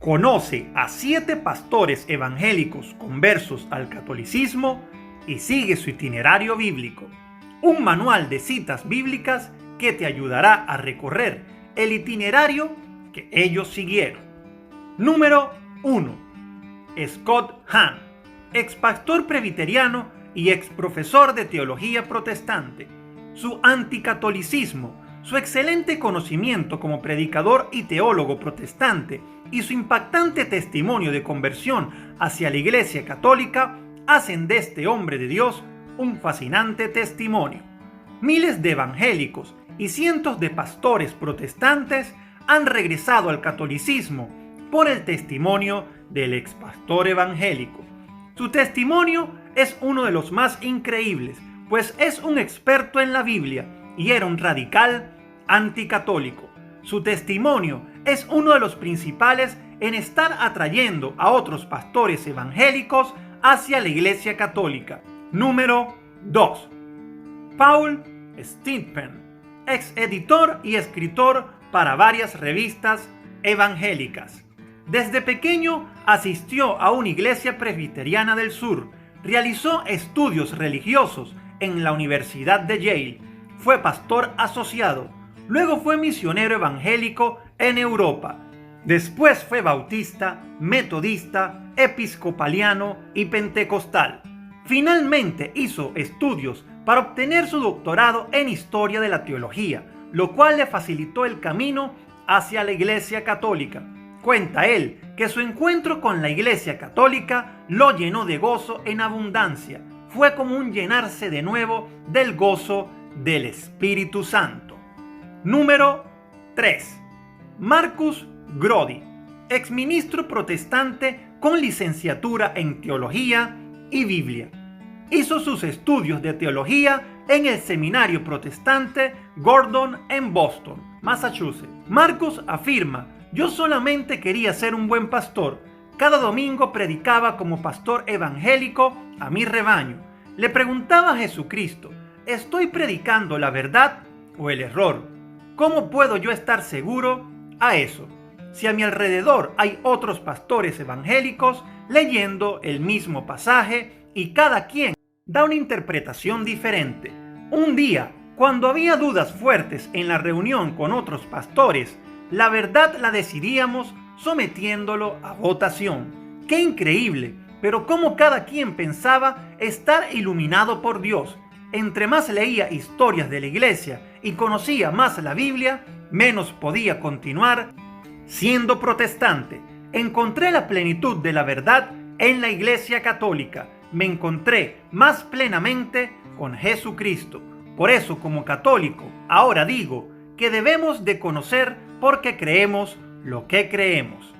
Conoce a 7 pastores evangélicos conversos al catolicismo y sigue su itinerario bíblico. Un manual de citas bíblicas que te ayudará a recorrer el itinerario que ellos siguieron. Número 1. Scott Hahn, ex pastor presbiteriano y ex profesor de teología protestante. Su anticatolicismo, su excelente conocimiento como predicador y teólogo protestante y su impactante testimonio de conversión hacia la Iglesia Católica hacen de este hombre de Dios un fascinante testimonio. Miles de evangélicos y cientos de pastores protestantes han regresado al catolicismo por el testimonio del ex pastor evangélico. Su testimonio es uno de los más increíbles, pues es un experto en la Biblia y era un radical anticatólico. Su testimonio es uno de los principales en estar atrayendo a otros pastores evangélicos hacia la Iglesia Católica. Número 2. Paul Stephen, ex editor y escritor para varias revistas evangélicas. Desde pequeño asistió a una iglesia presbiteriana del sur, realizó estudios religiosos en la Universidad de Yale, fue pastor asociado, luego fue misionero evangélico en Europa, después fue bautista, metodista, episcopaliano y pentecostal. Finalmente hizo estudios para obtener su doctorado en Historia de la Teología, lo cual le facilitó el camino hacia la Iglesia Católica. Cuenta él que su encuentro con la Iglesia Católica lo llenó de gozo en abundancia. Fue como un llenarse de nuevo del gozo del Espíritu Santo. Número 3. Marcus Grody, exministro protestante con licenciatura en Teología y Biblia. Hizo sus estudios de teología en el seminario protestante Gordon en Boston, Massachusetts. Marcus afirma: yo solamente quería ser un buen pastor. Cada domingo predicaba como pastor evangélico a mi rebaño. Le preguntaba a Jesucristo: ¿estoy predicando la verdad o el error? ¿Cómo puedo yo estar seguro a eso, si a mi alrededor hay otros pastores evangélicos leyendo el mismo pasaje y cada quien da una interpretación diferente? Un día, cuando había dudas fuertes en la reunión con otros pastores, la verdad la decidíamos sometiéndolo a votación. ¡Qué increíble! Pero cómo cada quien pensaba estar iluminado por Dios. Entre más leía historias de la iglesia y conocía más la Biblia, menos podía continuar siendo protestante. Encontré la plenitud de la verdad en la Iglesia Católica. Me encontré más plenamente con Jesucristo. Por eso, como católico, ahora digo que debemos de conocer porque creemos lo que creemos.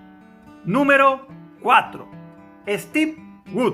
Número 4. Steve Wood,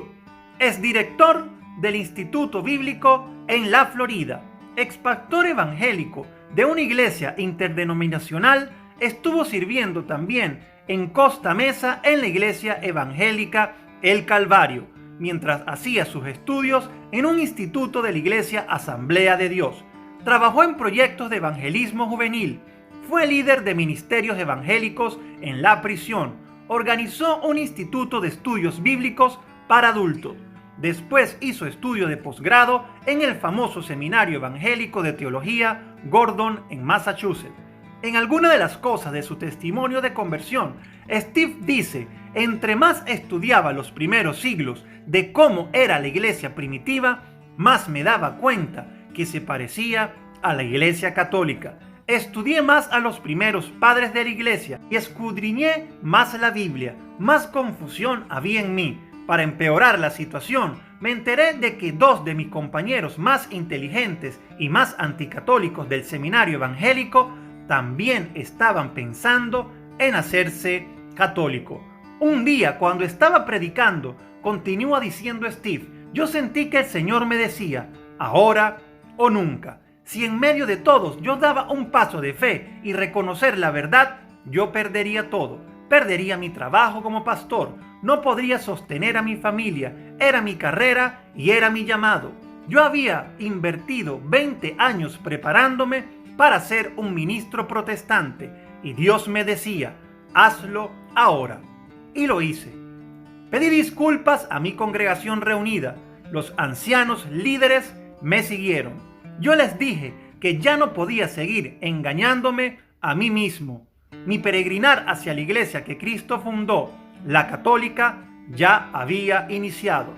exdirector del Instituto Bíblico en la Florida, expastor evangélico de una iglesia interdenominacional, estuvo sirviendo también en Costa Mesa en la iglesia evangélica El Calvario, mientras hacía sus estudios en un instituto de la iglesia Asamblea de Dios. Trabajó en proyectos de evangelismo juvenil, fue líder de ministerios evangélicos en la prisión, organizó un instituto de estudios bíblicos para adultos. Después hizo estudio de posgrado en el famoso Seminario Evangélico de Teología Gordon en Massachusetts. En alguna de las cosas de su testimonio de conversión, Steve dice: entre más estudiaba los primeros siglos de cómo era la iglesia primitiva, más me daba cuenta que se parecía a la iglesia católica. Estudié más a los primeros padres de la iglesia y escudriñé más la Biblia. Más confusión había en mí. Para empeorar la situación, me enteré de que 2 de mis compañeros más inteligentes y más anticatólicos del seminario evangélico también estaban pensando en hacerse católico. Un día, cuando estaba predicando, continúa diciendo Steve, yo sentí que el Señor me decía, ahora o nunca. Si en medio de todos yo daba un paso de fe y reconocer la verdad, yo perdería todo. Perdería mi trabajo como pastor, no podría sostener a mi familia, era mi carrera y era mi llamado. Yo había invertido 20 años preparándome para ser un ministro protestante y Dios me decía, hazlo ahora. y lo hice. Pedí disculpas a mi congregación reunida. Los ancianos líderes me siguieron. Yo les dije que ya no podía seguir engañándome a mí mismo. Mi peregrinar hacia la iglesia que Cristo fundó, la católica, ya había iniciado.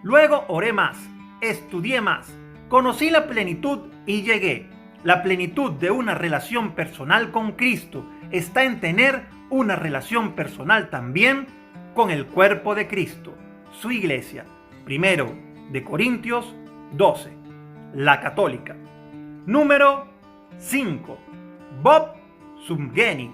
Luego oré más, estudié más, conocí la plenitud y llegué. La plenitud de una relación personal con Cristo está en tener una relación personal también con el cuerpo de Cristo, su iglesia. 1 de Corintios 12, la católica. Número 5. Bob Subgeni,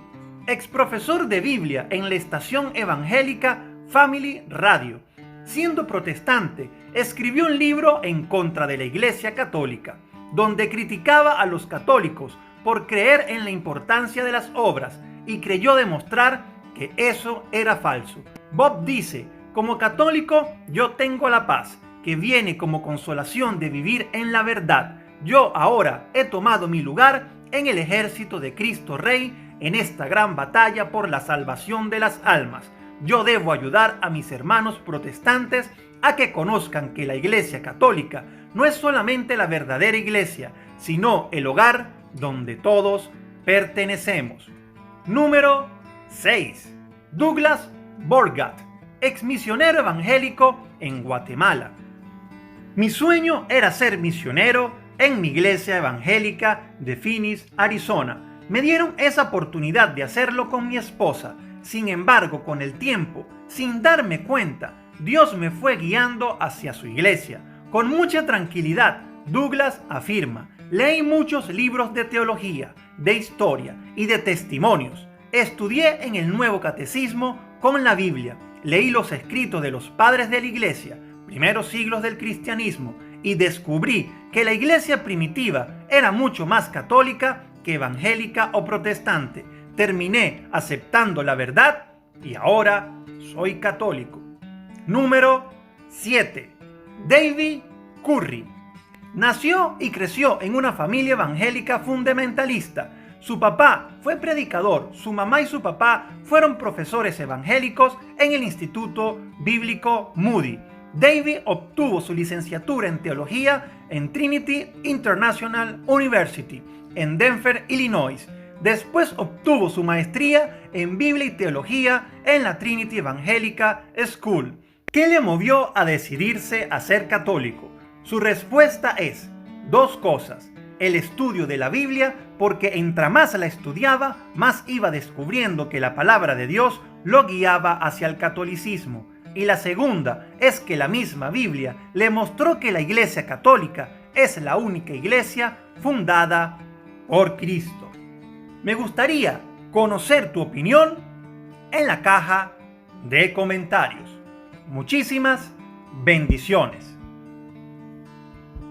ex profesor de Biblia en la estación evangélica Family Radio. Siendo protestante, escribió un libro en contra de la Iglesia Católica, donde criticaba a los católicos por creer en la importancia de las obras y creyó demostrar que eso era falso. Bob dice: como católico, yo tengo la paz, que viene como consolación de vivir en la verdad. Yo ahora he tomado mi lugar en el ejército de Cristo Rey en esta gran batalla por la salvación de las almas. Yo debo ayudar a mis hermanos protestantes a que conozcan que la Iglesia Católica no es solamente la verdadera iglesia, sino el hogar donde todos pertenecemos. Número 6. Douglas Borgat, ex misionero evangélico en Guatemala. Mi sueño era ser misionero en mi iglesia evangélica de Phoenix, Arizona. Me dieron esa oportunidad de hacerlo con mi esposa. Sin embargo, con el tiempo, sin darme cuenta, Dios me fue guiando hacia su iglesia. Con mucha tranquilidad, Douglas afirma: leí muchos libros de teología, de historia y de testimonios. Estudié en el Nuevo Catecismo con la Biblia. Leí los escritos de los padres de la iglesia, primeros siglos del cristianismo, y descubrí que la iglesia primitiva era mucho más católica que evangélica o protestante. Terminé aceptando la verdad y ahora soy católico. Número 7. David Curry. Nació y creció en una familia evangélica fundamentalista. Su papá fue predicador, su mamá y su papá fueron profesores evangélicos en el Instituto Bíblico Moody. David obtuvo su licenciatura en teología en Trinity International University en Denver, Illinois. Después obtuvo su maestría en Biblia y Teología en la Trinity Evangelical School. ¿Qué le movió a decidirse a ser católico? Su respuesta es dos cosas: el estudio de la Biblia, porque entre más la estudiaba, más iba descubriendo que la palabra de Dios lo guiaba hacia el catolicismo. Y la segunda es que la misma Biblia le mostró que la Iglesia Católica es la única iglesia fundada por Cristo. Me gustaría conocer tu opinión en la caja de comentarios. Muchísimas bendiciones.